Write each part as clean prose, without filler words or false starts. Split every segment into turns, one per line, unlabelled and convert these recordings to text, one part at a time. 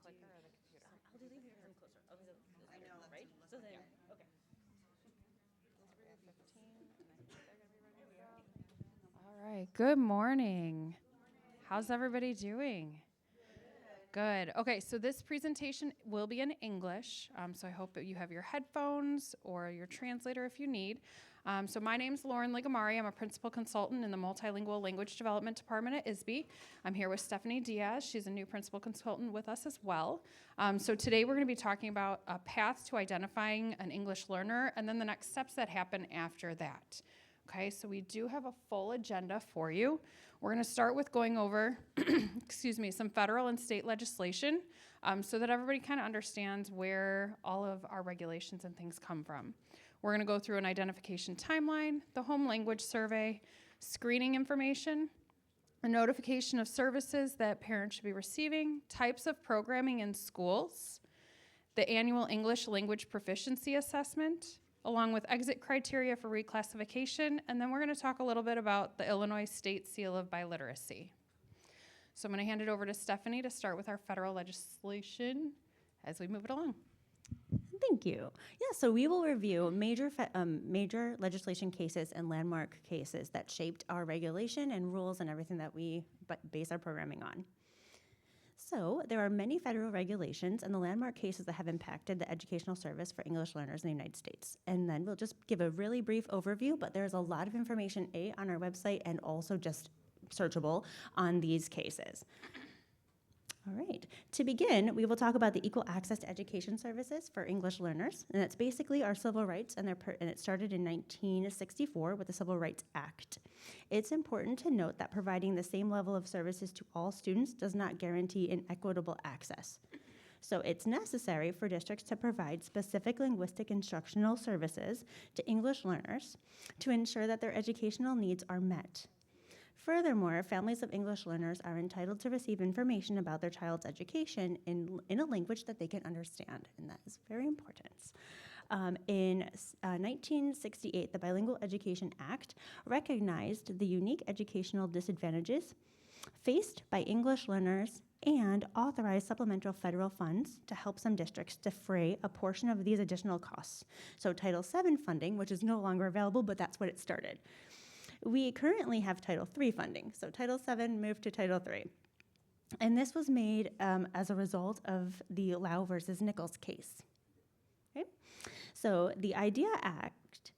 clicker or the computer?
I'll do the here from closer. Oh, I know, right? So then, okay.
15, and I think they're going to be ready to go. All right. Good morning. How's everybody doing? Good. Okay, so this presentation will be in English, so I hope that you have your headphones or your translator if you need. So my name's Lauren Ligammari. I'm a principal consultant in the Multilingual Language Development Department at ISB. I'm here with Stephanie Diaz. She's a new principal consultant with us as well. So today we're going to be talking about a path to identifying an English learner and then the next steps that happen after that. Okay, so we do have a full agenda for you. We're going to start with going over, some federal and state legislation so that everybody kind of understands where all of our regulations and things come from. We're going to go through an identification timeline, the home language survey, screening information, a notification of services that parents should be receiving, types of programming in schools, the annual English language proficiency assessment, along with exit criteria for reclassification, and then we're going to talk a little bit about the Illinois State Seal of Biliteracy. So I'm going to hand it over to Stephanie to start with our federal legislation as we move it along.
Thank you. Yeah, so we will review major legislation cases and landmark cases that shaped our regulation and rules and everything that we base our programming on. So there are many federal regulations and the landmark cases that have impacted the educational service for English learners in the United States. And then we'll just give a really brief overview, but there's a lot of information, on our website and also just searchable on these cases. All right. To begin, we will talk about the equal access to education services for English learners, and that's basically our civil rights, and it started in 1964 with the Civil Rights Act. It's important to note that providing the same level of services to all students does not guarantee an equitable access. So it's necessary for districts to provide specific linguistic instructional services to English learners to ensure that their educational needs are met. Furthermore, families of English learners are entitled to receive information about their child's education in a language that they can understand, and that is very important. In 1968, the Bilingual Education Act recognized the unique educational disadvantages faced by English learners and authorized supplemental federal funds to help some districts defray a portion of these additional costs. So Title VII funding, which is no longer available, but that's what it started. We currently have Title III funding, so Title VII moved to Title III. And this was made as a result of the Lau versus Nichols case. Okay? So the IDEA Act,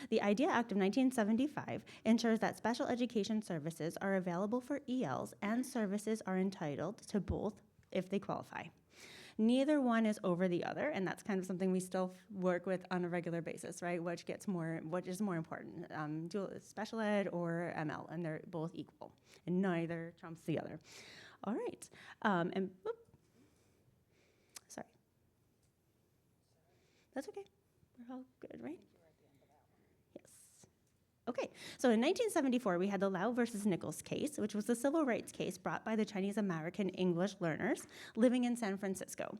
the IDEA Act of 1975 ensures that special education services are available for ELs and services are entitled to both if they qualify. Neither one is over the other, and that's kind of something we still work with on a regular basis, right? Which is more important, special ed or ML, and they're both equal, and neither trumps the other. All right, sorry. That's okay, we're all good, right? Okay, so in 1974, we had the Lau versus Nichols case, which was a civil rights case brought by the Chinese American English learners living in San Francisco.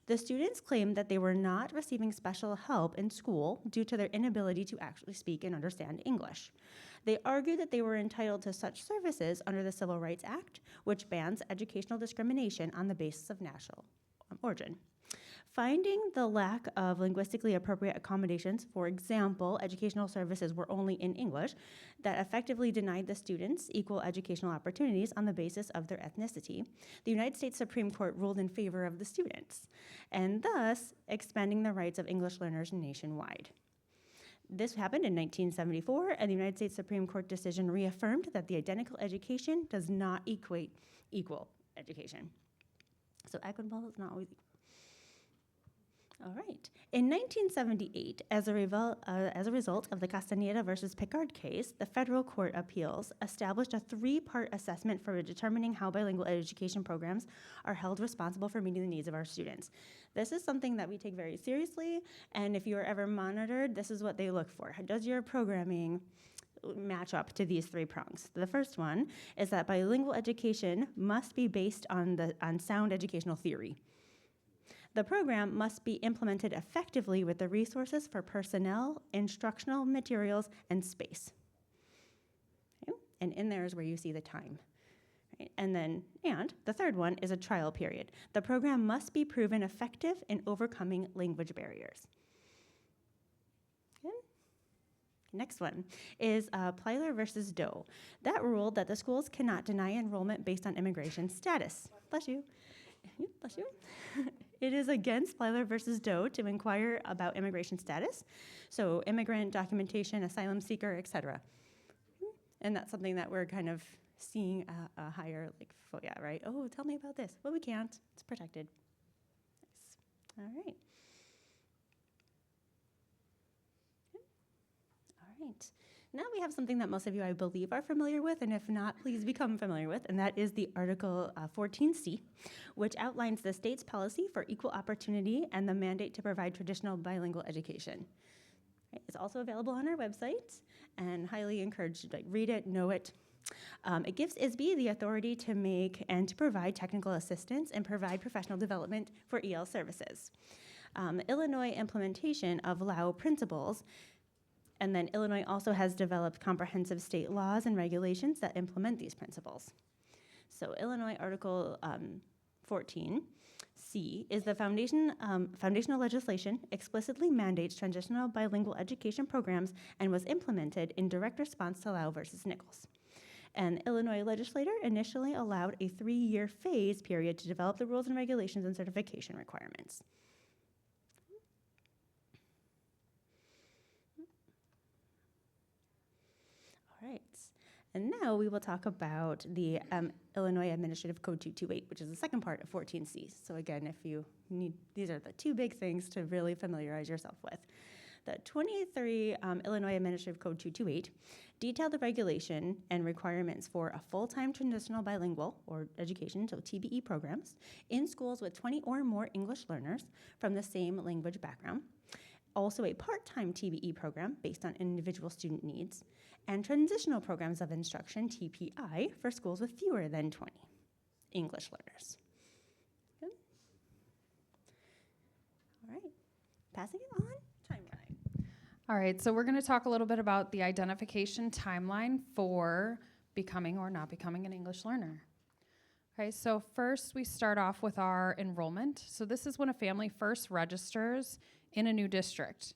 The students claimed that they were not receiving special help in school due to their inability to actually speak and understand English. They argued that they were entitled to such services under the Civil Rights Act, which bans educational discrimination on the basis of national origin. Finding the lack of linguistically appropriate accommodations, for example, educational services were only in English, that effectively denied the students equal educational opportunities on the basis of their ethnicity, the United States Supreme Court ruled in favor of the students, and thus expanding the rights of English learners nationwide. This happened in 1974, and the United States Supreme Court decision reaffirmed that the identical education does not equate equal education. So equitable is not always equal. All right. In 1978, as a result of the Castaneda versus Picard case, the Federal Court of Appeals established a three-part assessment for determining how bilingual education programs are held responsible for meeting the needs of our students. This is something that we take very seriously, and if you are ever monitored, this is what they look for. Does your programming match up to these three prongs? The first one is that bilingual education must be based on sound educational theory. The program must be implemented effectively with the resources for personnel, instructional materials, and space. Okay? And in there is where you see the time. Right? And the third one is a trial period. The program must be proven effective in overcoming language barriers. Okay. Next one is Plyler versus Doe. That ruled that the schools cannot deny enrollment based on immigration status. Bless you. Bless you. It is against Plyler versus Doe to inquire about immigration status, so immigrant documentation, asylum seeker, etc. And that's something that we're kind of seeing a higher, like, FOIA, right? Oh, tell me about this. Well, we can't. It's protected. Nice. All right. All right. Now we have something that most of you, I believe, are familiar with, and if not, please become familiar with, and that is the Article 14C, which outlines the state's policy for equal opportunity and the mandate to provide traditional bilingual education. Right. It's also available on our website, and highly encouraged to read it, know it. It gives ISB the authority to make and to provide technical assistance and provide professional development for EL services. Illinois implementation of LAU principles, and then Illinois also has developed comprehensive state laws and regulations that implement these principles. So Illinois Article 14C is the foundational legislation explicitly mandates transitional bilingual education programs and was implemented in direct response to LAU versus Nichols. An Illinois legislator initially allowed a 3-year phase period to develop the rules and regulations and certification requirements. All right, and now we will talk about the Illinois Administrative Code 228, which is the second part of 14C. So again, if you need, these are the two big things to really familiarize yourself with. The 2023 Illinois Administrative Code 228 detailed the regulation and requirements for a full-time transitional bilingual or education, so TBE programs, in schools with 20 or more English learners from the same language background. Also a part-time TBE program based on individual student needs, and transitional programs of instruction, TPI, for schools with fewer than 20 English learners. Good. All right, passing it on.
All right, so we're going to talk a little bit about the identification timeline for becoming or not becoming an English learner. Okay, so first we start off with our enrollment. So this is when a family first registers in a new district.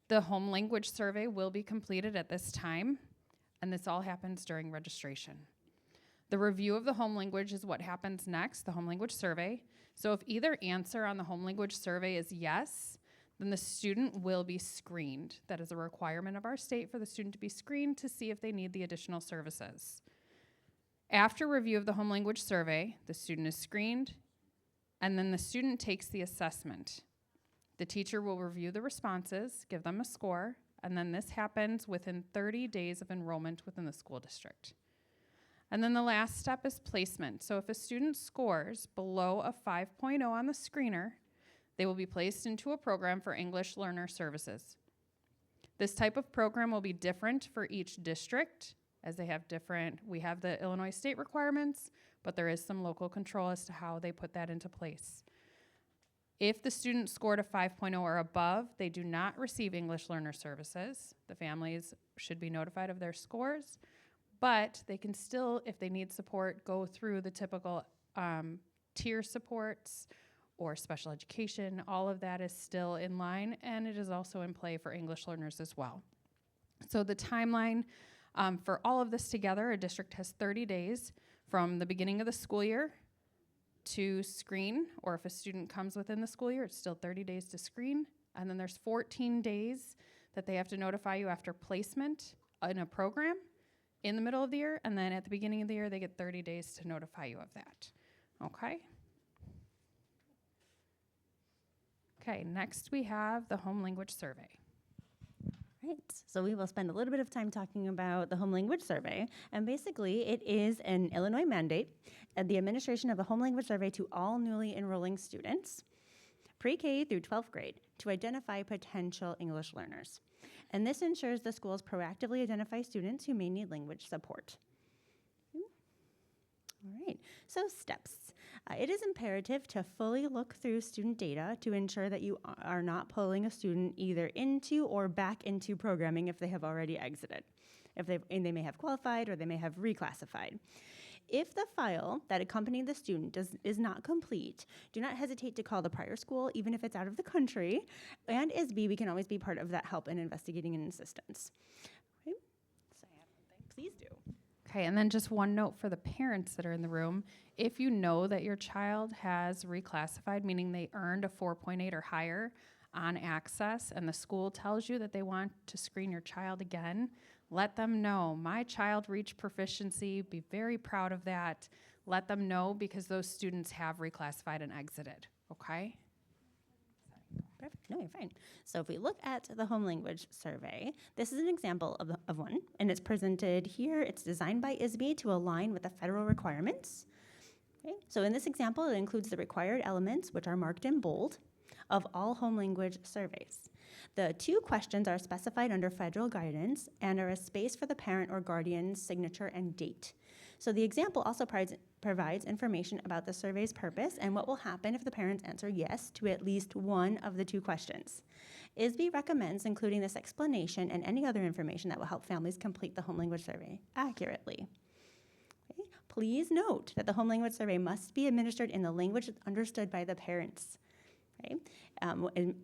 The home language survey will be completed at this time, and this all happens during registration. The review of the home language is what happens next, the home language survey. So if either answer on the home language survey is yes, then the student will be screened. That is a requirement of our state for the student to be screened to see if they need the additional services. After review of the home language survey, the student is screened, and then the student takes the assessment. The teacher will review the responses, give them a score, and then this happens within 30 days of enrollment within the school district. And then the last step is placement. So if a student scores below a 5.0 on the screener, they will be placed into a program for English learner services. This type of program will be different for each district, as they have we have the Illinois state requirements, but there is some local control as to how they put that into place. If the student scored a 5.0 or above, they do not receive English learner services. The families should be notified of their scores, but they can still, if they need support, go through the typical tier supports or special education. All of that is still in line, and it is also in play for English learners as well. So the timeline for all of this together, a district has 30 days from the beginning of the school year to screen, or if a student comes within the school year, it's still 30 days to screen. And then there's 14 days that they have to notify you after placement in a program in the middle of the year, and then at the beginning of the year, they get 30 days to notify you of that. Okay? Okay, next we have the home language survey.
Right, so we will spend a little bit of time talking about the home language survey, and basically it is an Illinois mandate and the administration of a home language survey to all newly enrolling students, pre-K through 12th grade, to identify potential English learners. And this ensures the schools proactively identify students who may need language support. All right, so steps. It is imperative to fully look through student data to ensure that you are not pulling a student either into or back into programming if they have already exited. If they may have qualified or they may have reclassified. If the file that accompanied the student is not complete, do not hesitate to call the prior school, even if it's out of the country. And ISB, we can always be part of that help in investigating and assistance. Okay? So, please do.
Okay, and then just one note for the parents that are in the room. If you know that your child has reclassified, meaning they earned a 4.8 or higher on access, and the school tells you that they want to screen your child again, let them know. My child reached proficiency. Be very proud of that. Let them know, because those students have reclassified and exited, okay?
Perfect. No, you're fine. So if we look at the home language survey, this is an example of one, and it's presented here. It's designed by ISB to align with the federal requirements. Okay. So in this example, it includes the required elements, which are marked in bold, of all home language surveys. The 2 questions are specified under federal guidance and are a space for the parent or guardian's signature and date. So the example also provides information about the survey's purpose and what will happen if the parents answer yes to at least one of the 2 questions. ISB recommends including this explanation and any other information that will help families complete the home language survey accurately. Okay. Please note that the home language survey must be administered in the language understood by the parents. Okay,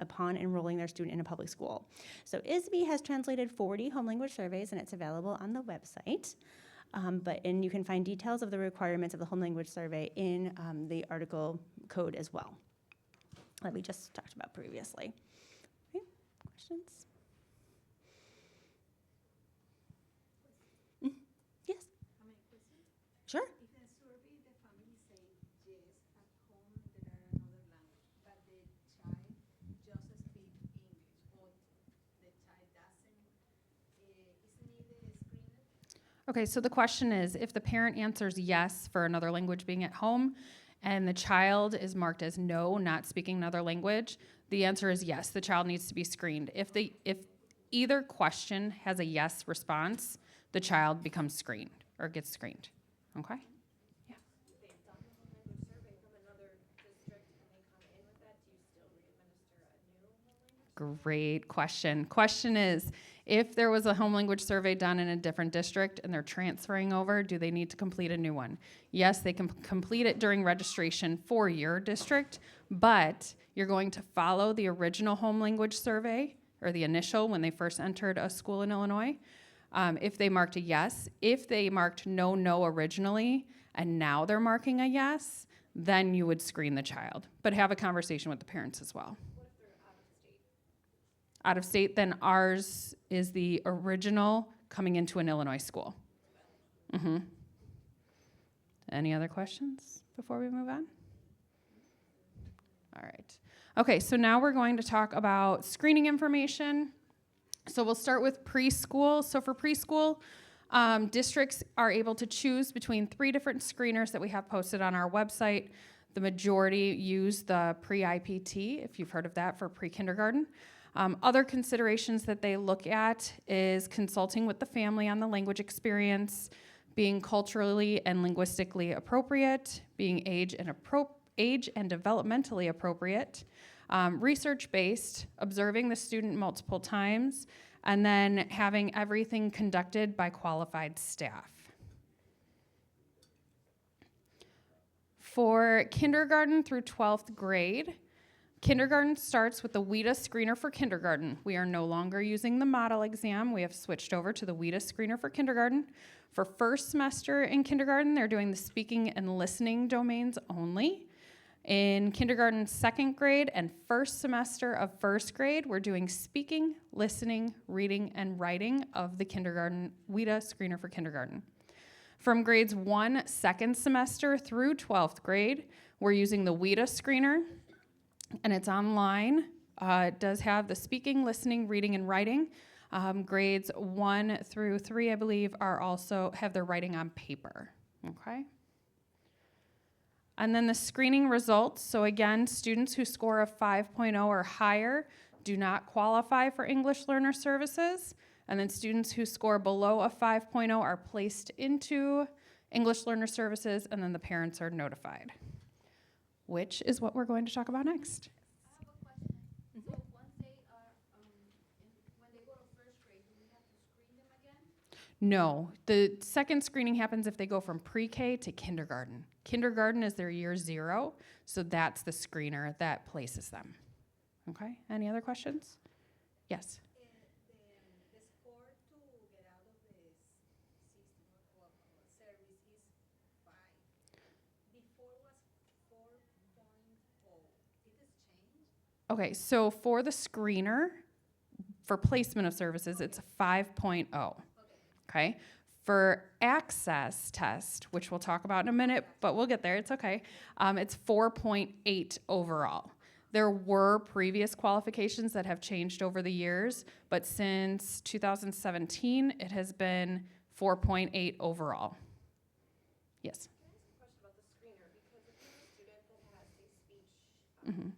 upon enrolling their student in a public school. So ISB has translated 40 home language surveys, and it's available on the website. And you can find details of the requirements of the home language survey in the article code as well that we just talked about previously. Okay, questions? Yes?
How many questions?
Sure.
If in a survey the family say yes, at home there are another language, but the child just speak English, or the child doesn't, isn't it screened?
Okay, so the question is, if the parent answers yes for another language being at home, and the child is marked as no, not speaking another language, the answer is yes, the child needs to be screened. If either question has a yes response, the child becomes screened or gets screened. Okay? Yeah.
If they've done the home language survey from another district and they come in with that, do you still re-administer a new home language?
Great question. Question is, if there was a home language survey done in a different district and they're transferring over, do they need to complete a new one? Yes, they can complete it during registration for your district, but you're going to follow the original home language survey, or the initial when they first entered a school in Illinois. If they marked a yes, if they marked no originally, and now they're marking a yes, then you would screen the child, but have a conversation with the parents as well.
What if they're out of state?
Out of state, then ours is the original coming into an Illinois school. Mm-hmm. Any other questions before we move on? All right. Okay, so now we're going to talk about screening information. So we'll start with preschool. So for preschool, districts are able to choose between 3 different screeners that we have posted on our website. The majority use the pre-IPT, if you've heard of that, for pre-kindergarten. Other considerations that they look at is consulting with the family on the language experience, being culturally and linguistically appropriate, being age and developmentally appropriate, research-based, observing the student multiple times, and then having everything conducted by qualified staff. For kindergarten through 12th grade, kindergarten starts with the WIDA screener for kindergarten. We are no longer using the model exam. We have switched over to the WIDA screener for kindergarten. For first semester in kindergarten, they're doing the speaking and listening domains only. In kindergarten, 2nd grade, and first semester of 1st grade, we're doing speaking, listening, reading, and writing of the kindergarten WIDA screener for kindergarten. From grades 1, 2nd semester through 12th grade, we're using the WIDA screener, and it's online. It does have the speaking, listening, reading, and writing. Grades 1 through 3, I believe, are also have their writing on paper. Okay. And then the screening results. So again, students who score a 5.0 or higher do not qualify for English Learner Services. And then students who score below a 5.0 are placed into English Learner Services, and then the parents are notified, which is what we're going to talk about next.
I have a question. So once they are, when they go to first grade, do we have to screen them again?
No, the second screening happens if they go from pre-K to kindergarten. Kindergarten is their year 0, so that's the screener that places them. Okay, any other questions? Yes.
The score to get out of this system or service is 5. Before was 4.0. Did this change?
Okay, so for the screener, for placement of services, it's 5.0. Okay. For access test, which we'll talk about in a minute, but we'll get there, it's okay. It's 4.8 overall. There were previous qualifications that have changed over the years, but since 2017, it has been 4.8 overall. Yes.
Can I ask a question about the screener? Because if you have a student that has a speech,
Mm-hmm.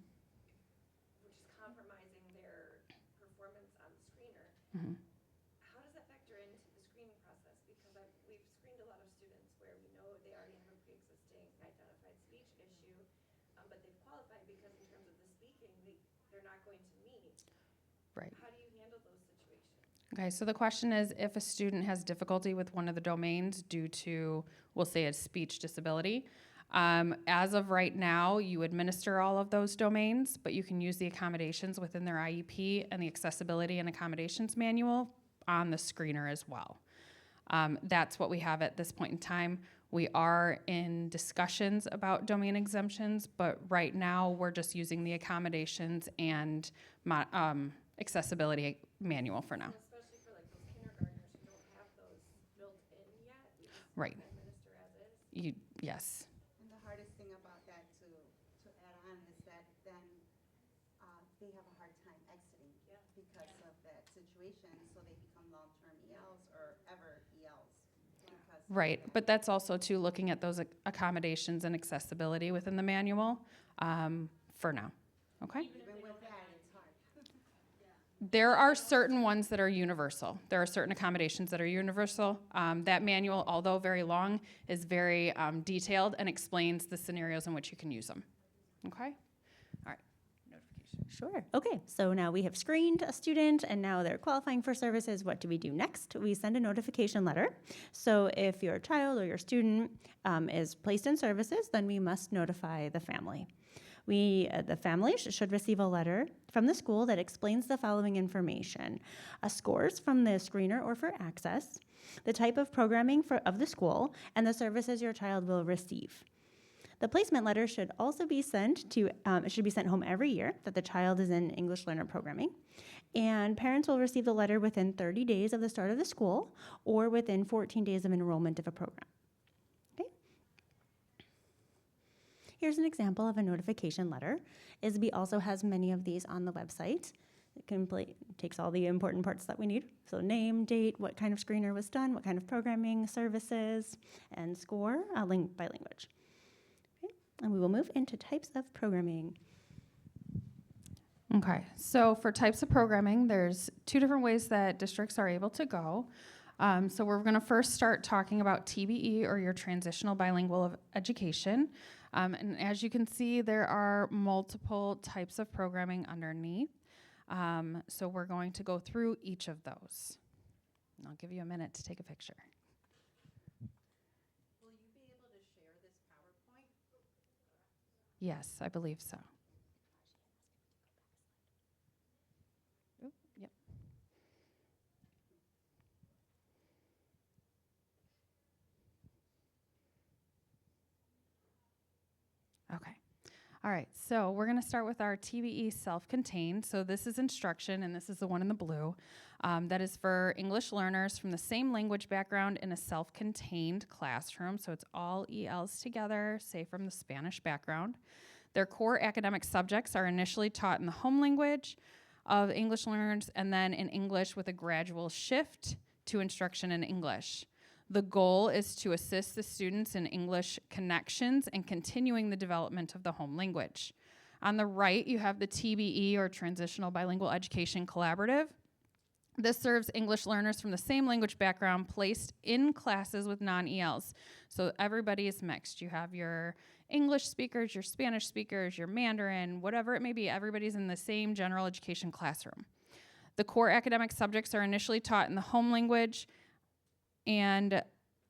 which is compromising their performance on the screener,
Mm-hmm.
how does that factor into the screening process? Because we've screened a lot of students where we know they already have a pre-existing identified speech issue, but they've qualified because in terms of the speaking, they're not going to meet.
Right.
How do you handle those situations?
Okay, so the question is if a student has difficulty with one of the domains due to, we'll say, a speech disability. As of right now, you administer all of those domains, but you can use the accommodations within their IEP and the accessibility and accommodations manual on the screener as well. That's what we have at this point in time. We are in discussions about domain exemptions, but right now we're just using the accommodations and accessibility manual for now.
Especially for like those kindergartners who don't have those built in yet. We just
Right.
administer as is.
Yes.
And the hardest thing about that to add on is that then they have a hard time exiting because of that situation, so they become long-term ELs or ever ELs. Because
Right, but that's also too looking at those accommodations and accessibility within the manual for now. Okay.
even with that, it's hard.
There are certain ones that are universal. There are certain accommodations that are universal. That manual, although very long, is very detailed and explains the scenarios in which you can use them. Okay? All right. Notification.
Sure. Okay, so now we have screened a student and now they're qualifying for services. What do we do next? We send a notification letter. So if your child or your student is placed in services, then we must notify the family. The family should receive a letter from the school that explains the following information: scores from the screener or for access, the type of programming of the school, and the services your child will receive. The placement letter should also be sent home every year that the child is in English learner programming. And parents will receive the letter within 30 days of the start of the school or within 14 days of enrollment of a program. Okay? Here's an example of a notification letter. ISB also has many of these on the website. It takes all the important parts that we need. So name, date, what kind of screener was done, what kind of programming, services, and score by language. And we will move into types of programming.
Okay, so for types of programming, there's 2 different ways that districts are able to go. So we're going to first start talking about TBE, or your Transitional Bilingual Education. And as you can see, there are multiple types of programming underneath. So we're going to go through each of those. And I'll give you a minute to take a picture.
Will you be able to share this PowerPoint?
Yes, I believe so. Oop, yep. Okay. All right, so we're going to start with our TBE self-contained. So this is instruction, and this is the one in the blue. That is for English learners from the same language background in a self-contained classroom. So it's all ELs together, say from the Spanish background. Their core academic subjects are initially taught in the home language of English learners, and then in English with a gradual shift to instruction in English. The goal is to assist the students in English connections and continuing the development of the home language. On the right, you have the TBE, or Transitional Bilingual Education Collaborative. This serves English learners from the same language background placed in classes with non-ELs. So everybody is mixed. You have your English speakers, your Spanish speakers, your Mandarin, whatever it may be. Everybody's in the same general education classroom. The core academic subjects are initially taught in the home language and,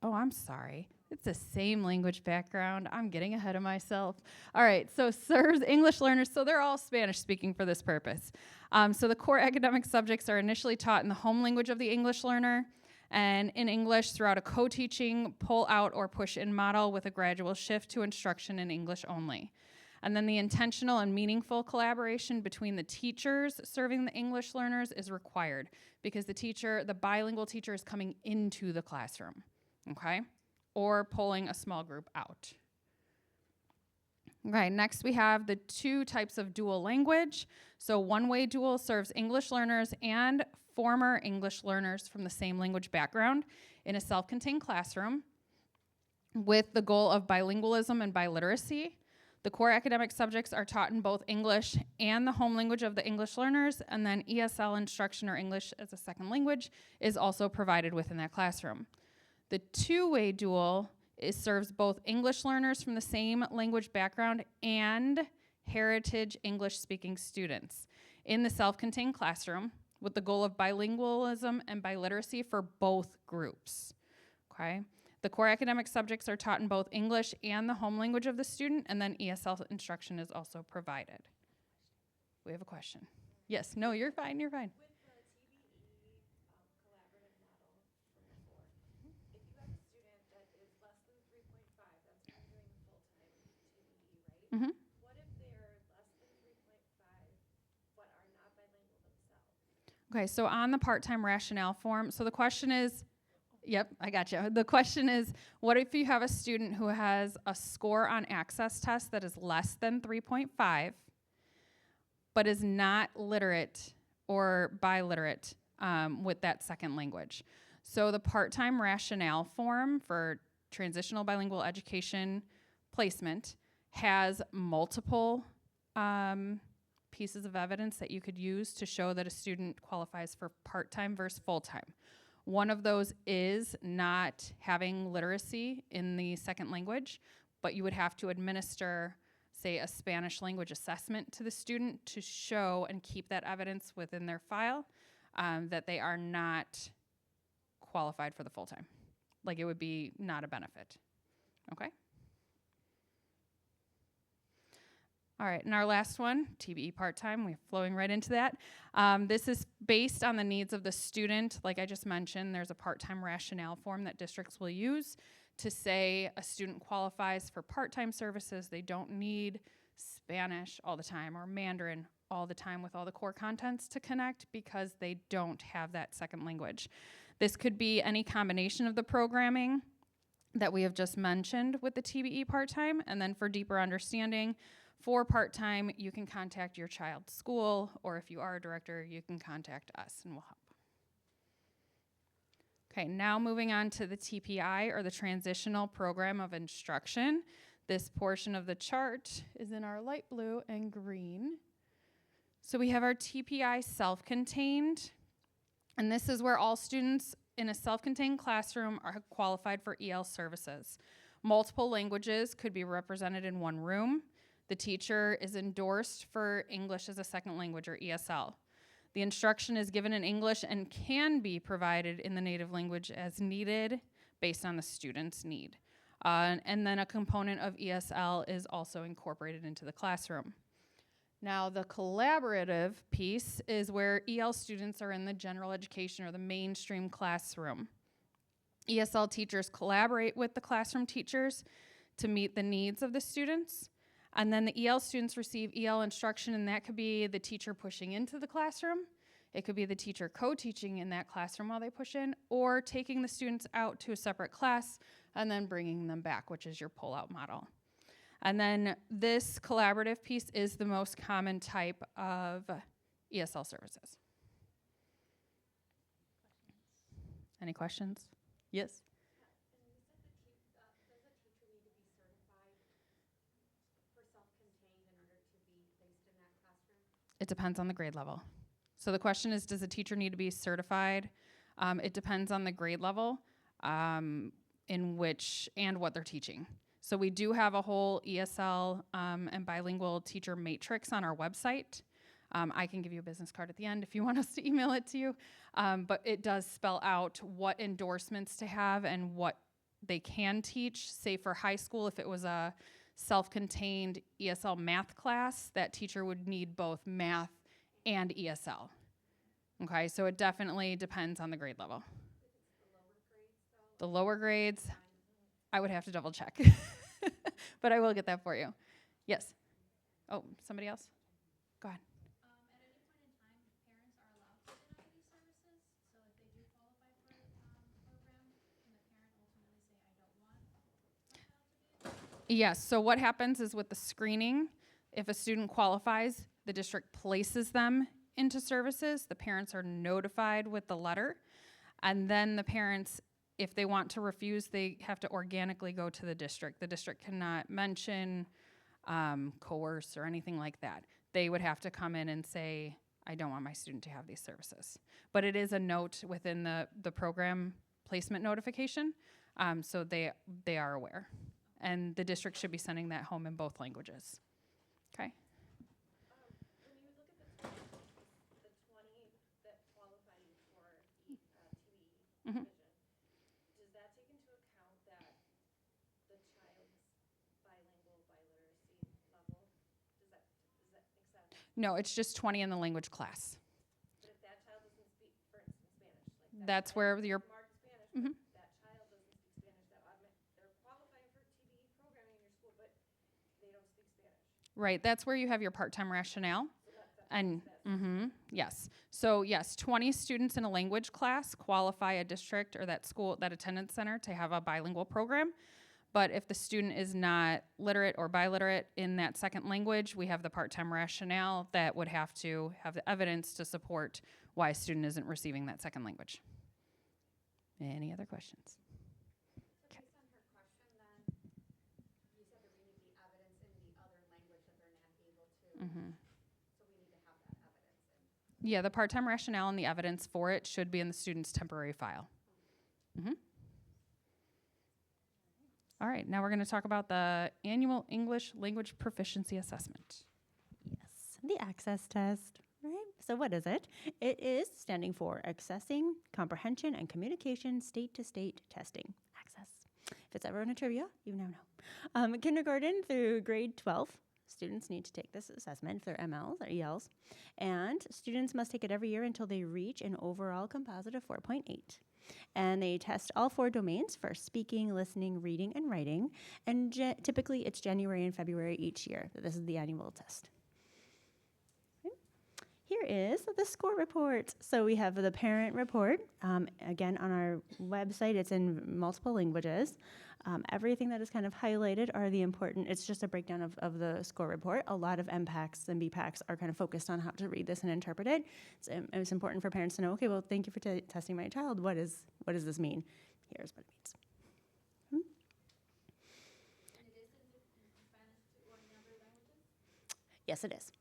oh, I'm sorry. It's the same language background. I'm getting ahead of myself. All right, so serves English learners. So they're all Spanish speaking for this purpose. So the core academic subjects are initially taught in the home language of the English learner and in English throughout a co-teaching, pull-out, or push-in model with a gradual shift to instruction in English only. And then the intentional and meaningful collaboration between the teachers serving the English learners is required because the bilingual teacher is coming into the classroom, okay? Or pulling a small group out. Okay, next we have the two types of dual language. So one-way dual serves English learners and former English learners from the same language background in a self-contained classroom with the goal of bilingualism and biliteracy. The core academic subjects are taught in both English and the home language of the English learners, and then ESL instruction or English as a second language is also provided within that classroom. The two-way dual serves both English learners from the same language background and heritage English-speaking students in the self-contained classroom with the goal of bilingualism and biliteracy for both groups, okay? The core academic subjects are taught in both English and the home language of the student, and then ESL instruction is also provided. We have a question. Yes, no, you're fine, you're fine.
With the TBE collaborative model from before, if you have a student that is less than 3.5, that's when you're doing full-time TBE, right?
Mm-hmm.
What if they're less than 3.5 but are not bilingual themselves?
Okay, so on the part-time rationale form, so the question is, yep, I got you. The question is, what if you have a student who has a score on access test that is less than 3.5, but is not literate or biliterate with that second language? So the part-time rationale form for transitional bilingual education placement has multiple pieces of evidence that you could use to show that a student qualifies for part-time versus full-time. One of those is not having literacy in the second language, but you would have to administer, say, a Spanish language assessment to the student to show and keep that evidence within their file that they are not qualified for the full-time. Like it would be not a benefit, okay? All right, and our last one, TBE part-time, we're flowing right into that. This is based on the needs of the student. Like I just mentioned, there's a part-time rationale form that districts will use to say a student qualifies for part-time services. They don't need Spanish all the time or Mandarin all the time with all the core contents to connect because they don't have that second language. This could be any combination of the programming that we have just mentioned with the TBE part-time, and then for deeper understanding, for part-time, you can contact your child's school, or if you are a director, you can contact us and we'll help. Okay, now moving on to the TPI, or the Transitional Program of Instruction. This portion of the chart is in our light blue and green. So we have our TPI self-contained, and this is where all students in a self-contained classroom are qualified for EL services. Multiple languages could be represented in one room. The teacher is endorsed for English as a second language, or ESL. The instruction is given in English and can be provided in the native language as needed based on the student's need. And then a component of ESL is also incorporated into the classroom. Now, the collaborative piece is where EL students are in the general education or the mainstream classroom. ESL teachers collaborate with the classroom teachers to meet the needs of the students. And then the EL students receive EL instruction, and that could be the teacher pushing into the classroom. It could be the teacher co-teaching in that classroom while they push in, or taking the students out to a separate class and then bringing them back, which is your pull-out model. And then this collaborative piece is the most common type of ESL services. Any questions? Yes?
And you said does a teacher need to be certified for self-contained in order to be placed in that classroom?
It depends on the grade level. So the question is, does a teacher need to be certified? It depends on the grade level in which and what they're teaching. So we do have a whole ESL and bilingual teacher matrix on our website. I can give you a business card at the end if you want us to email it to you. But it does spell out what endorsements to have and what they can teach. Say for high school, if it was a self-contained ESL math class, that teacher would need both math and ESL. Okay, so it definitely depends on the grade level. The lower grades, I would have to double check. But I will get that for you. Yes. Oh, somebody else? Go ahead.
At any point in time, parents are allowed to deny these services. So if they do qualify for a program, can the parent ultimately say, I don't want my child to be in?
Yes, so what happens is with the screening, if a student qualifies, the district places them into services. The parents are notified with the letter. And then the parents, if they want to refuse, they have to organically go to the district. The district cannot mention, coerce, or anything like that. They would have to come in and say, I don't want my student to have these services. But it is a note within the program placement notification, so they are aware. And the district should be sending that home in both languages. Okay?
When you look at the 20 that qualify for TVE
Mhm.
provision, does that take into account that the child's bilingual biliteracy level? Does that make sense?
No, it's just 20 in the language class.
But if that child doesn't speak, for instance, Spanish, like
That's where your
marked Spanish,
Mhm.
but that child doesn't speak Spanish, they're qualifying for TVE programming in your school, but they don't speak Spanish.
Right, that's where you have your part-time rationale.
So that's
And yes. So yes, 20 students in a language class qualify a district or that school, that attendance center to have a bilingual program. But if the student is not literate or biliterate in that second language, we have the part-time rationale that would have to have the evidence to support why a student isn't receiving that second language. Any other questions?
Based on her question, then, you said that we need the evidence in the other language that they're not able to, so we need to have that evidence.
Yeah, the part-time rationale and the evidence for it should be in the student's temporary file. All right, now we're going to talk about the annual English language proficiency assessment.
Yes, the access test, right? So what is it? It is standing for Accessing, Comprehension, and Communication State-to-State Testing. Access. If it's ever in a trivia, you now know. Kindergarten through grade 12, students need to take this assessment if they're MLs or ELs, and students must take it every year until they reach an overall composite of 4.8. And they test all 4 domains for speaking, listening, reading, and writing. And typically it's January and February each year. This is the annual test. Okay. Here is the score report. So we have the parent report. Again, on our website, it's in multiple languages. Everything that is kind of highlighted are the important, it's just a breakdown of the score report. A lot of MPACs and BPACs are kind of focused on how to read this and interpret it. It's important for parents to know, okay, well, thank you for testing my child. What does this mean? Here's what it means.
And it is in Spanish or in other languages?
Yes, it is.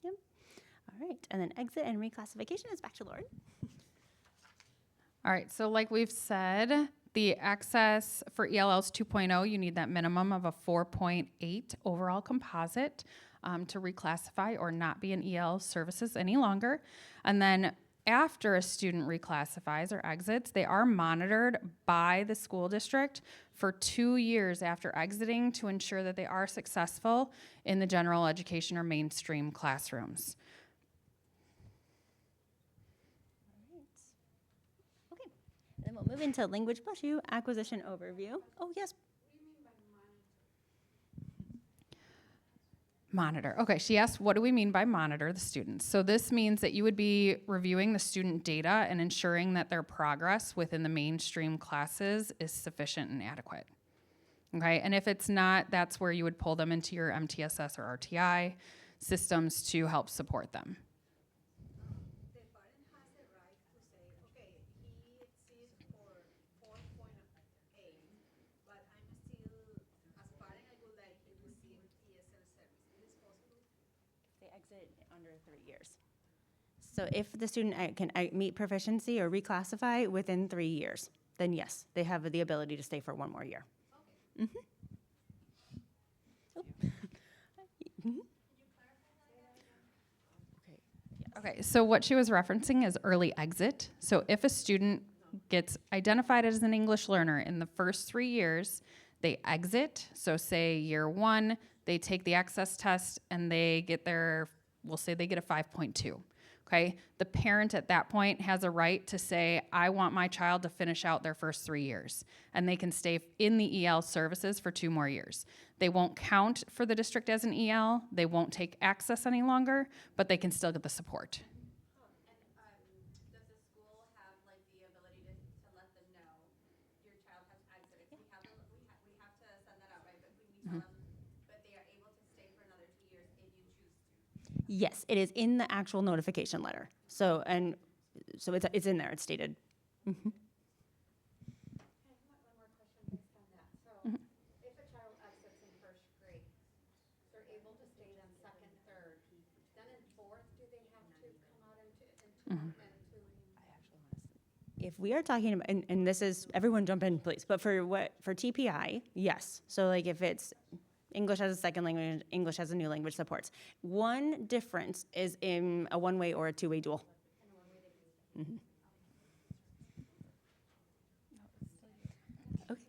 Yep. All right, and then exit and reclassification is back to Lauren.
All right, so like we've said, the access for ELLs 2.0, you need that minimum of a 4.8 overall composite to reclassify or not be in EL services any longer. And then after a student reclassifies or exits, they are monitored by the school district for 2 years after exiting to ensure that they are successful in the general education or mainstream classrooms.
Then we'll move into language plus you acquisition overview. Oh, yes.
Monitor. Okay, she asked, what do we mean by monitor the students? So this means that you would be reviewing the student data and ensuring that their progress within the mainstream classes is sufficient and adequate. Okay, and if it's not, that's where you would pull them into your MTSS or RTI systems to help support them.
The parent has the right to say, okay, he exceeds for 4.8, but I'm still, as parent, I would like to receive ESL service. Is this possible?
They exit under 3 years. So if the student can meet proficiency or reclassify within 3 years, then yes, they have the ability to stay for 1 more year.
Could you clarify that again?
Okay, so what she was referencing is early exit. So if a student gets identified as an English learner in the first 3 years, they exit. So say year 1, they take the access test and they get we'll say they get a 5.2. Okay, the parent at that point has a right to say, I want my child to finish out their first 3 years, and they can stay in the EL services for 2 more years. They won't count for the district as an EL, they won't take access any longer, but they can still get the support.
Does the school have like the ability to let them know your child has exited? We have to send that out, right? But we tell them, but they are able to stay for another 2 years if you choose to.
Yes, it is in the actual notification letter. So it's in there. It's stated.
I have one more question based on that. So if a child exits in first grade, they're able to stay then second, third. Then in fourth, do they have to come out into
If we are talking about, and this is, everyone jump in, please. But for TPI, yes. So like if it's English as a second language, English as a new language supports. One difference is in a one-way or a two-way dual. Mhm. Okay.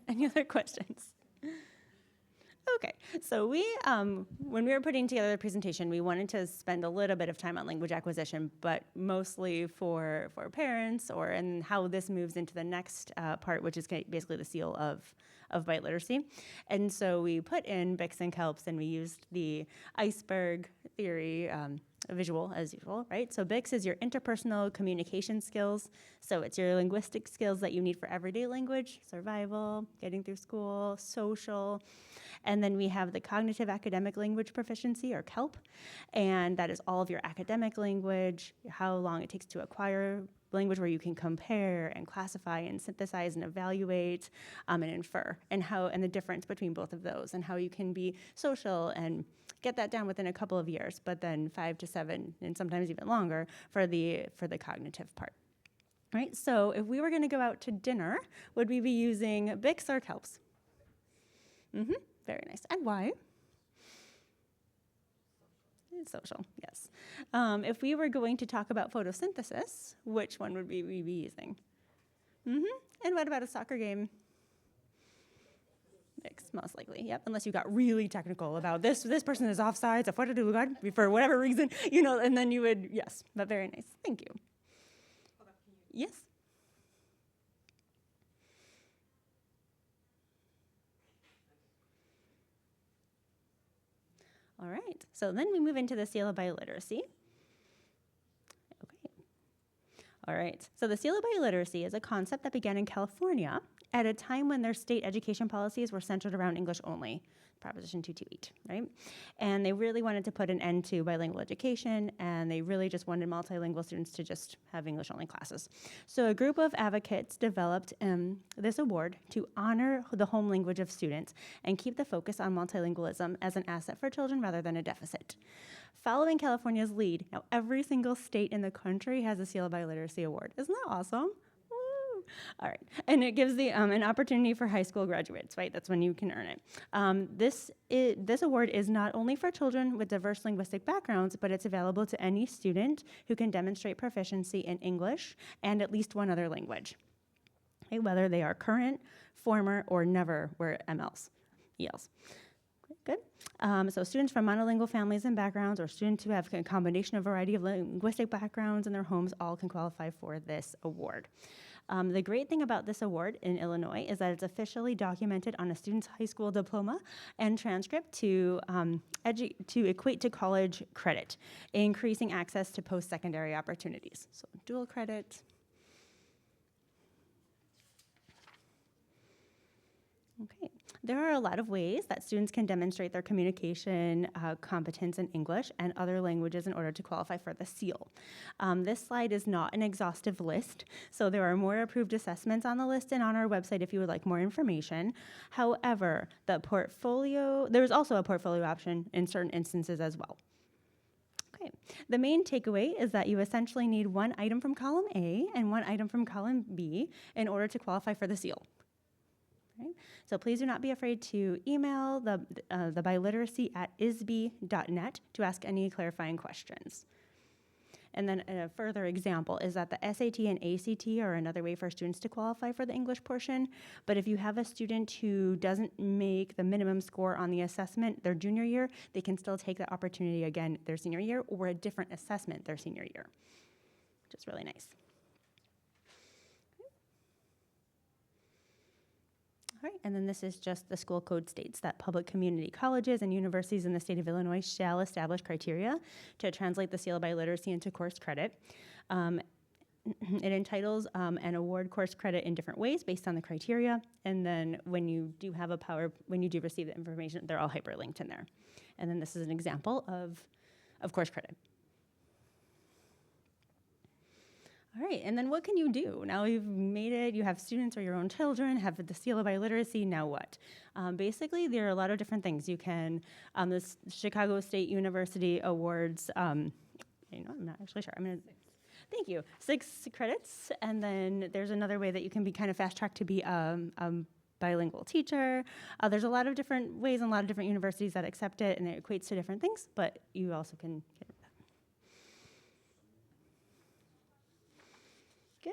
Any other questions? Okay, so when we were putting together the presentation, we wanted to spend a little bit of time on language acquisition, but mostly for parents and how this moves into the next part, which is basically the seal of biliteracy. And so we put in BICS and CALPS, and we used the iceberg theory visual as usual, right? So BICS is your interpersonal communication skills. So it's your linguistic skills that you need for everyday language, survival, getting through school, social. And then we have the cognitive academic language proficiency, or CALP, and that is all of your academic language, how long it takes to acquire language, where you can compare and classify and synthesize and evaluate and infer, and the difference between both of those, and how you can be social and get that down within a couple of years, but then 5 to 7 and sometimes even longer for the cognitive part. Right? So if we were going to go out to dinner, would we be using BICS or CALPS? Very nice. And why? Social, yes. If we were going to talk about photosynthesis, which one would we be using? And what about a soccer game? Mix, most likely, yep. Unless you got really technical about this person is offsides, a photo do lugar, for whatever reason, and then you would, yes, but very nice. Thank you. Yes? All right, so then we move into the seal of biliteracy. Okay. All right, so the seal of biliteracy is a concept that began in California at a time when their state education policies were centered around English only, Proposition 228, right? And they really wanted to put an end to bilingual education, and they really just wanted multilingual students to just have English-only classes. So a group of advocates developed this award to honor the home language of students and keep the focus on multilingualism as an asset for children rather than a deficit. Following California's lead, now every single state in the country has a Seal of Biliteracy Award. Isn't that awesome? All right, and it gives an opportunity for high school graduates, right? That's when you can earn it. This award is not only for children with diverse linguistic backgrounds, but it's available to any student who can demonstrate proficiency in English and at least one other language, okay? Whether they are current, former, or never were ELs. Good. So students from monolingual families and backgrounds, or students who have a combination of variety of linguistic backgrounds in their homes, all can qualify for this award. The great thing about this award in Illinois is that it's officially documented on a student's high school diploma and transcript to equate to college credit, increasing access to post-secondary opportunities. So dual credit. Okay. There are a lot of ways that students can demonstrate their communication competence in English and other languages in order to qualify for the seal. This slide is not an exhaustive list, so there are more approved assessments on the list and on our website if you would like more information. However, there's also a portfolio option in certain instances as well. Okay. The main takeaway is that you essentially need one item from column A and one item from column B in order to qualify for the seal. Right? So please do not be afraid to email the biliteracy@isb.net to ask any clarifying questions. And then a further example is that the SAT and ACT are another way for students to qualify for the English portion. But if you have a student who doesn't make the minimum score on the assessment their junior year, they can still take the opportunity again their senior year, or a different assessment their senior year, which is really nice. All right, and then this is just the school code states that public community colleges and universities in the state of Illinois shall establish criteria to translate the seal by literacy into course credit. It entitles and award course credit in different ways based on the criteria, and then when you do receive the information, they're all hyperlinked in there. And then this is an example of course credit. All right, and then what can you do? Now you've made it, you have students or your own children, have the seal of biliteracy, now what? Basically, there are a lot of different things. You can, the Chicago State University awards, I'm not actually sure, thank you, 6 credits, and then there's another way that you can be kind of fast-tracked to be a bilingual teacher. There's a lot of different ways and a lot of different universities that accept it, and it equates to different things, but you also can get it. Good.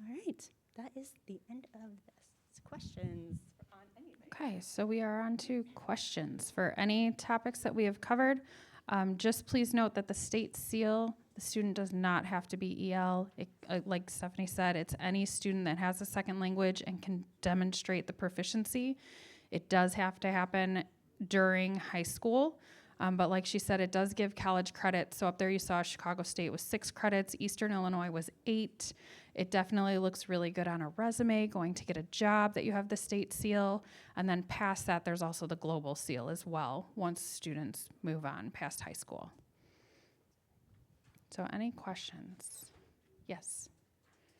All right. That is the end of this. Questions on anything?
Okay, so we are on to questions for any topics that we have covered. Just please note that the state seal, the student does not have to be EL. Like Stephanie said, it's any student that has a second language and can demonstrate the proficiency. It does have to happen during high school. But like she said, it does give college credit. So up there you saw Chicago State was 6 credits. Eastern Illinois was 8. It definitely looks really good on a resume, going to get a job that you have the state seal. And then past that, there's also the global seal as well, once students move on past high school. So any questions? Yes.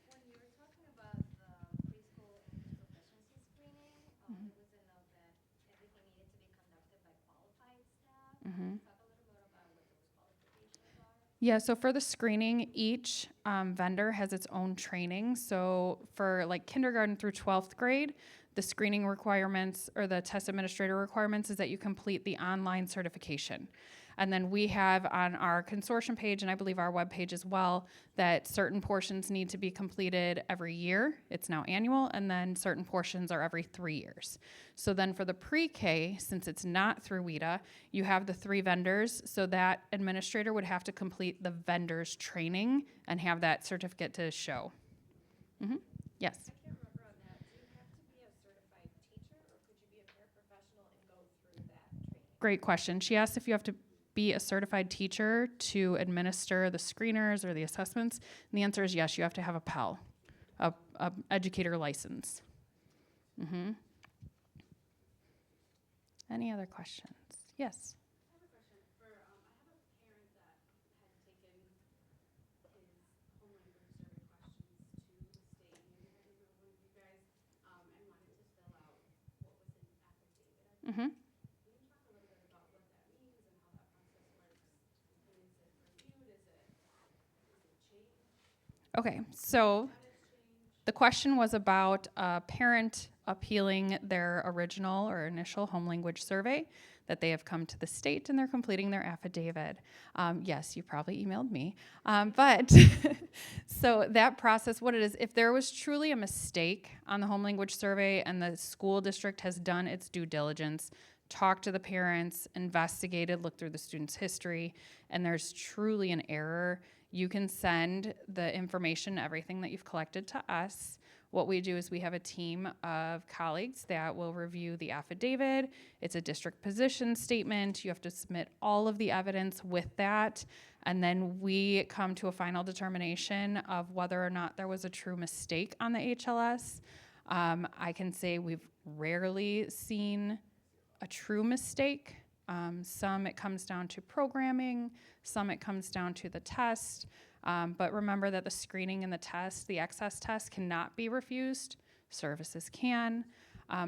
When you were talking about the preschool English proficiency screening, there was a note that everything needed to be conducted by qualified staff.
Mm-hmm.
Talk a little bit about what those qualifications are.
Yeah, so for the screening, each vendor has its own training. So for like kindergarten through 12th grade, the screening requirements or the test administrator requirements is that you complete the online certification. And then we have on our consortium page, and I believe our webpage as well, that certain portions need to be completed every year. It's now annual, and then certain portions are every 3 years. So then for the pre-K, since it's not through WIDA, you have the 3 vendors, so that administrator would have to complete the vendor's training and have that certificate to show. Mm-hmm. Yes?
I can't remember on that. Do you have to be a certified teacher, or could you be a paraprofessional and go through that training?
Great question. She asked if you have to be a certified teacher to administer the screeners or the assessments. And the answer is yes, you have to have a PEL, a educator license. Mm-hmm. Any other questions? Yes.
I have a question for, I have a parent that had taken his home language survey questions to the state, maybe I didn't know one of you guys, and wanted to fill out what was an affidavit.
Mm-hmm.
Can you talk a little bit about what that means and how that process works? When is it reviewed? Is it changed?
Okay, so the question was about a parent appealing their original or initial home language survey that they have come to the state and they're completing their affidavit. Yes, you probably emailed me. But so that process, what it is, if there was truly a mistake on the home language survey and the school district has done its due diligence, talked to the parents, investigated, looked through the student's history, and there's truly an error, you can send the information, everything that you've collected to us. What we do is we have a team of colleagues that will review the affidavit. It's a district position statement. You have to submit all of the evidence with that. And then we come to a final determination of whether or not there was a true mistake on the HLS. I can say we've rarely seen a true mistake. Some it comes down to programming, some it comes down to the test. But remember that the screening and the test, the excess test, cannot be refused. Services can,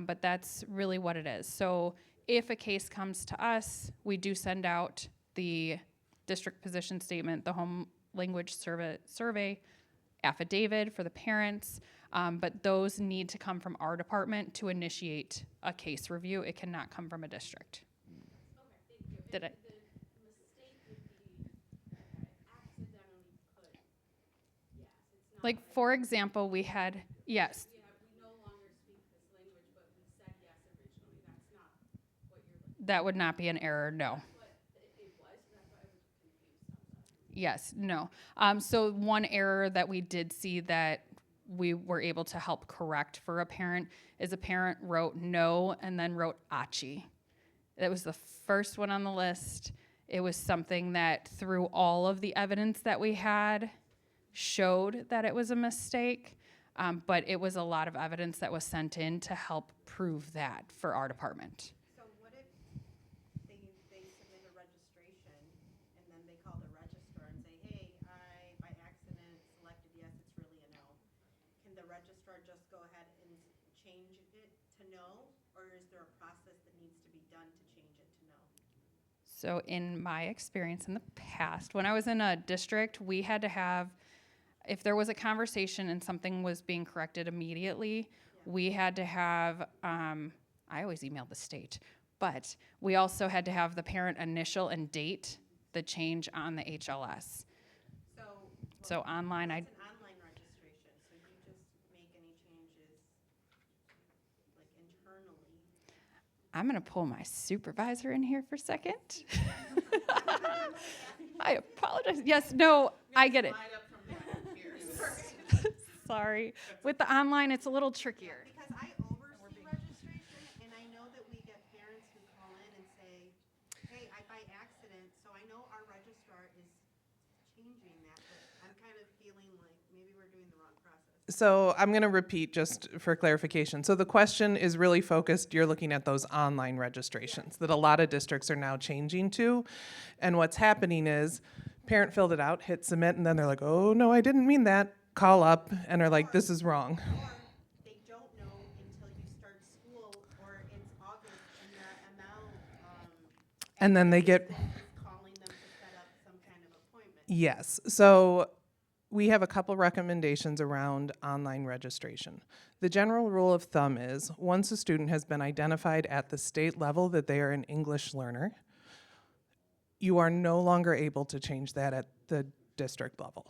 but that's really what it is. So if a case comes to us, we do send out the district position statement, the home language survey affidavit for the parents, but those need to come from our department to initiate a case review. It cannot come from a district.
Okay, thank you.
Did I?
The mistake would be accidentally
Like, for example, we had, yes,
Yeah, we no longer speak this language, but we said yes originally. That's not what you're looking
that would not be an error, no.
for. What it was, and that's why I was confused on that.
Yes, no. So one error that we did see that we were able to help correct for a parent is a parent wrote no and then wrote achi. That was the first one on the list. It was something that through all of the evidence that we had showed that it was a mistake, but it was a lot of evidence that was sent in to help prove that for our department.
So what if they submit a registration and then they call the registrar and say, hey, I by accident selected yes, it's really a no. Can the registrar just go ahead and change it to no? Or is there a process that needs to be done to change it to no?
So in my experience in the past, when I was in a district, we had to have, if there was a conversation and something was being corrected immediately, we had to have, I always emailed the state, but we also had to have the parent initial and date the change on the HLS. So online,
It's an online registration, so you just make any changes like internally.
I'm gonna pull my supervisor in here for a second. I apologize. Yes, no, I get it.
Slide up from that here.
Sorry. With the online, it's a little trickier.
Because I oversee registration, and I know that we get parents who call in and say, hey, I by accident, so I know our registrar is changing that, but I'm kind of feeling like maybe we're doing the wrong process.
So I'm going to repeat just for clarification. So the question is really focused, you're looking at those online registrations that a lot of districts are now changing to. And what's happening is parent filled it out, hit submit, and then they're like, oh, no, I didn't mean that. Call up and are like, this is wrong.
Or they don't know until you start school, or it's August, and the ML,
And then they get,
is calling them to set up some kind of appointment.
yes. So we have a couple recommendations around online registration. The general rule of thumb is once a student has been identified at the state level that they are an English learner, you are no longer able to change that at the district level.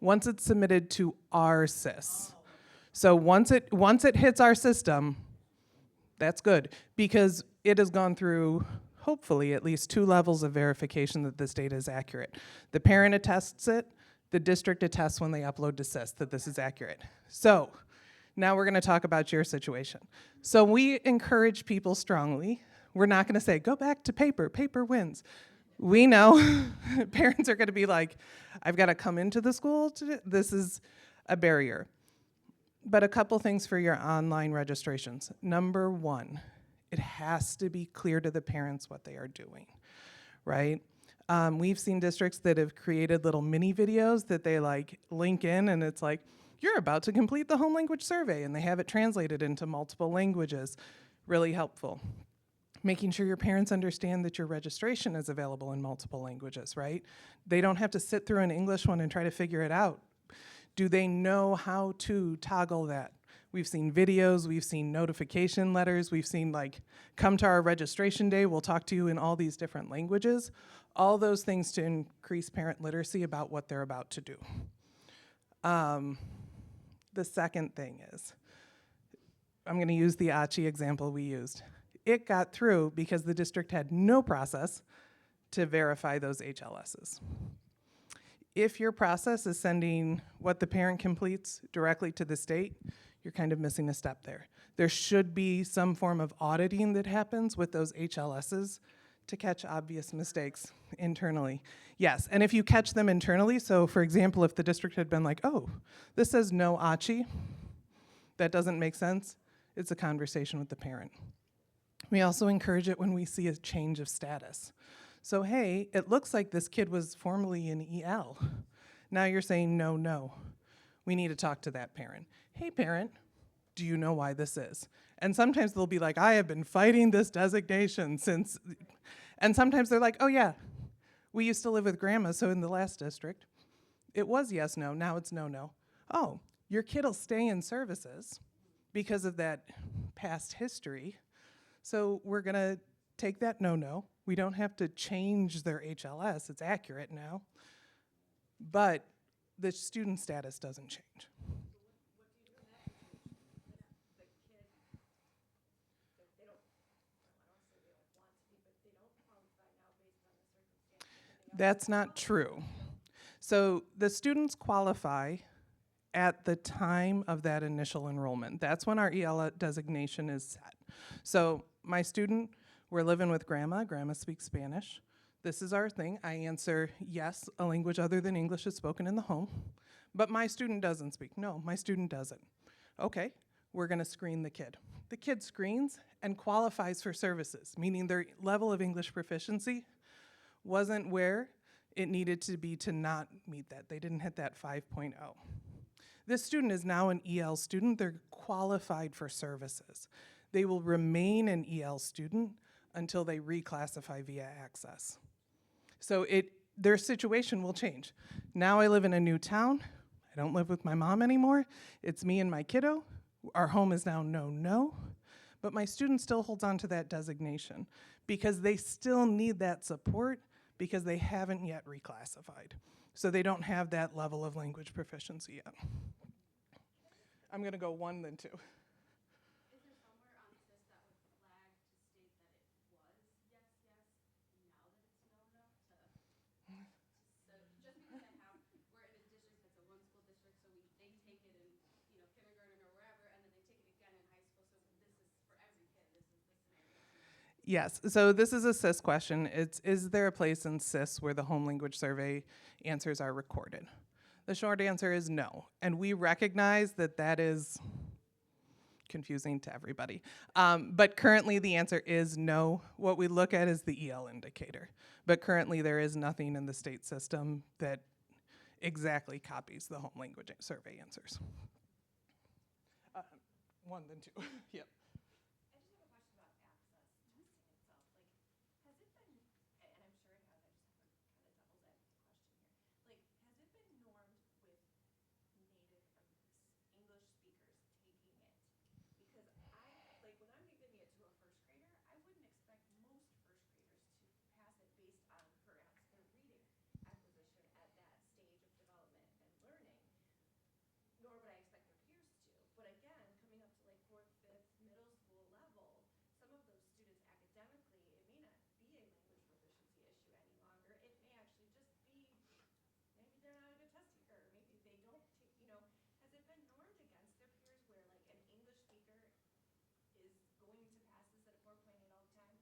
Once it's submitted to our SIS. So once it hits our system, that's good because it has gone through hopefully at least 2 levels of verification that this data is accurate. The parent attests it, the district attests when they upload to SIS that this is accurate. So now we're going to talk about your situation. So we encourage people strongly. We're not going to say, go back to paper, paper wins. We know parents are going to be like, I've got to come into the school. This is a barrier. But a couple things for your online registrations. Number 1, it has to be clear to the parents what they are doing, right? We've seen districts that have created little mini videos that they like link in, and it's like, you're about to complete the home language survey, and they have it translated into multiple languages. Really helpful. Making sure your parents understand that your registration is available in multiple languages, right? They don't have to sit through an English one and try to figure it out. Do they know how to toggle that? We've seen videos, we've seen notification letters, we've seen like, come to our registration day, we'll talk to you in all these different languages. All those things to increase parent literacy about what they're about to do. The second thing is, I'm gonna use the Achi example we used. It got through because the district had no process to verify those HLSs. If your process is sending what the parent completes directly to the state, you're kind of missing a step there. There should be some form of auditing that happens with those HLSs to catch obvious mistakes internally. Yes, and if you catch them internally, so for example, if the district had been like, oh, this says no Achi, that doesn't make sense, it's a conversation with the parent. We also encourage it when we see a change of status. So hey, it looks like this kid was formerly in EL. Now you're saying no, no. We need to talk to that parent. Hey parent, do you know why this is? And sometimes they'll be like, I have been fighting this designation since, and sometimes they're like, oh yeah, we used to live with grandma, so in the last district, it was yes, no, now it's no, no. Oh, your kid will stay in services because of that past history. So we're gonna take that no-no. We don't have to change their HLS, it's accurate now. But the student status doesn't change. That's not true. So the students qualify at the time of that initial enrollment. That's when our EL designation is set. So my student, we're living with grandma. Grandma speaks Spanish. This is our thing. I answer, yes, a language other than English is spoken in the home. But my student doesn't speak. No, my student doesn't. Okay, we're gonna screen the kid. The kid screens and qualifies for services, meaning their level of English proficiency wasn't where it needed to be to not meet that. They didn't hit that 5.0. This student is now an EL student. They're qualified for services. They will remain an EL student until they reclassify via access. So their situation will change. Now I live in a new town. I don't live with my mom anymore. It's me and my kiddo. Our home is now no, but my student still holds on to that designation because they still need that support because they haven't yet reclassified. So they don't have that level of language proficiency yet. I'm gonna go 1, then 2.
Is there somewhere on this that would flag to state that it was yes, now that it's no? So just because we're in a district that's a one school district, so they take it in, kindergarten or wherever, and then they take it again in high school. So this is for every kid. This is the scenario.
Yes, so this is a CIS question. Is there a place in CIS where the home language survey answers are recorded? The short answer is no, and we recognize that that is confusing to everybody. But currently the answer is no. What we look at is the EL indicator. But currently there is nothing in the state system that exactly copies the home language survey answers. 1, then 2, yep.
I just have a question about access testing itself. Like, has it been, and I'm sure it has, I just have a kind of devil's advocate question here. Like, has it been normed with native English speakers taking it? Because like when I'm giving it to a first grader, I wouldn't expect most first graders to pass it based on perhaps their reading acquisition at that stage of development and learning, nor would I expect their peers to. But again, coming up to like 4th, 5th, middle school level, some of those students academically, it may not be a language proficiency issue any longer. It may actually just be, maybe they're not a good test taker, or maybe they don't take, has it been normed against their peers where like an English speaker is going to pass this at a 4.8 all the time?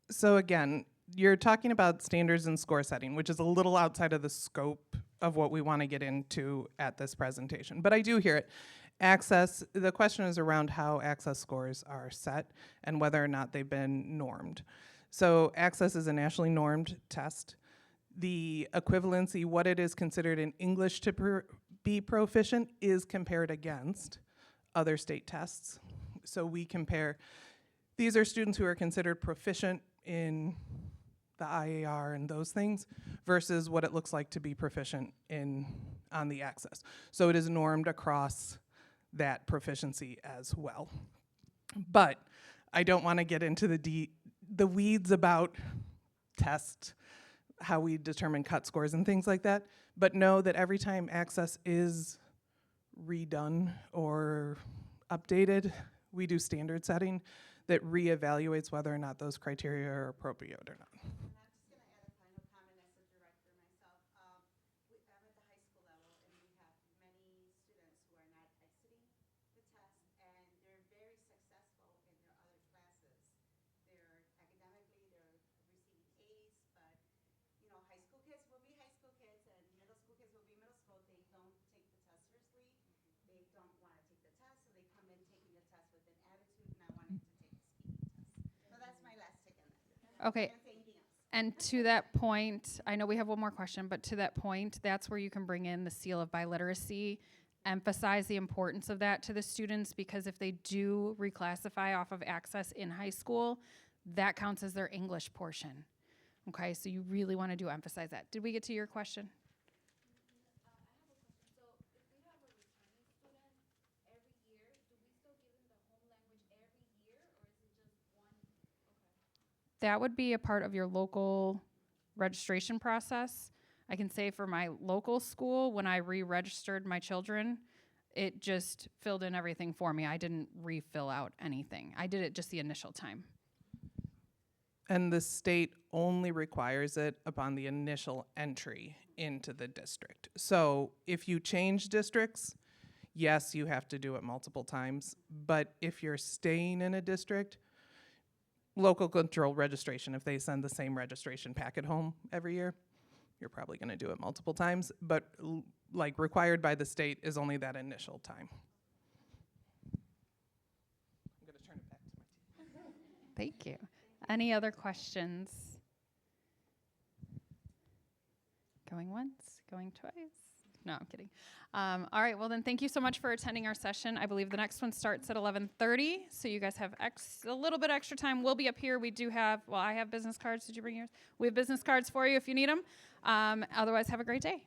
So again, you're talking about standards and score setting, which is a little outside of the scope of what we want to get into at this presentation. But I do hear it. Access, the question is around how access scores are set and whether or not they've been normed. So access is a nationally normed test. The equivalency, what it is considered in English to be proficient, is compared against other state tests. So we compare, these are students who are considered proficient in the IAR and those things versus what it looks like to be proficient on the access. So it is normed across that proficiency as well. But I don't want to get into the weeds about test, how we determine cut scores and things like that, but know that every time access is redone or updated, we do standard setting that reevaluates whether or not those criteria are appropriate or not.
And I'm just going to add a final comment as a director myself. I'm at the high school level, and we have many students who are not exiting the test, and they're very successful in their other classes. They're academically, they're receiving A's, but high school kids will be high school kids, and middle school kids will be middle school. They don't take the test seriously. They don't want to take the test, so they come in taking the test with an attitude, not wanting to take the speaking test. So that's my last take on that.
Okay.
I don't say anything else.
And to that point, I know we have one more question, but to that point, that's where you can bring in the seal of biliteracy, emphasize the importance of that to the students, because if they do reclassify off of access in high school, that counts as their English portion. Okay, so you really want to emphasize that. Did we get to your question?
I have a question. So if we have a returning student every year, do we still give them the home language every year, or is it just one? Okay.
That would be a part of your local registration process. I can say for my local school, when I re-registered my children, it just filled in everything for me. I didn't refill out anything. I did it just the initial time.
And the state only requires it upon the initial entry into the district. So if you change districts, yes, you have to do it multiple times. But if you're staying in a district, local control registration, if they send the same registration packet home every year, you're probably going to do it multiple times. But like required by the state is only that initial time. I'm going to turn it back to my team.
Thank you. Any other questions? Going once, going twice? No, I'm kidding. All right, well then thank you so much for attending our session. I believe the next one starts at 11:30, so you guys have a little bit extra time. We'll be up here. We do have, well, I have business cards. Did you bring yours? We have business cards for you if you need them. Otherwise, have a great day.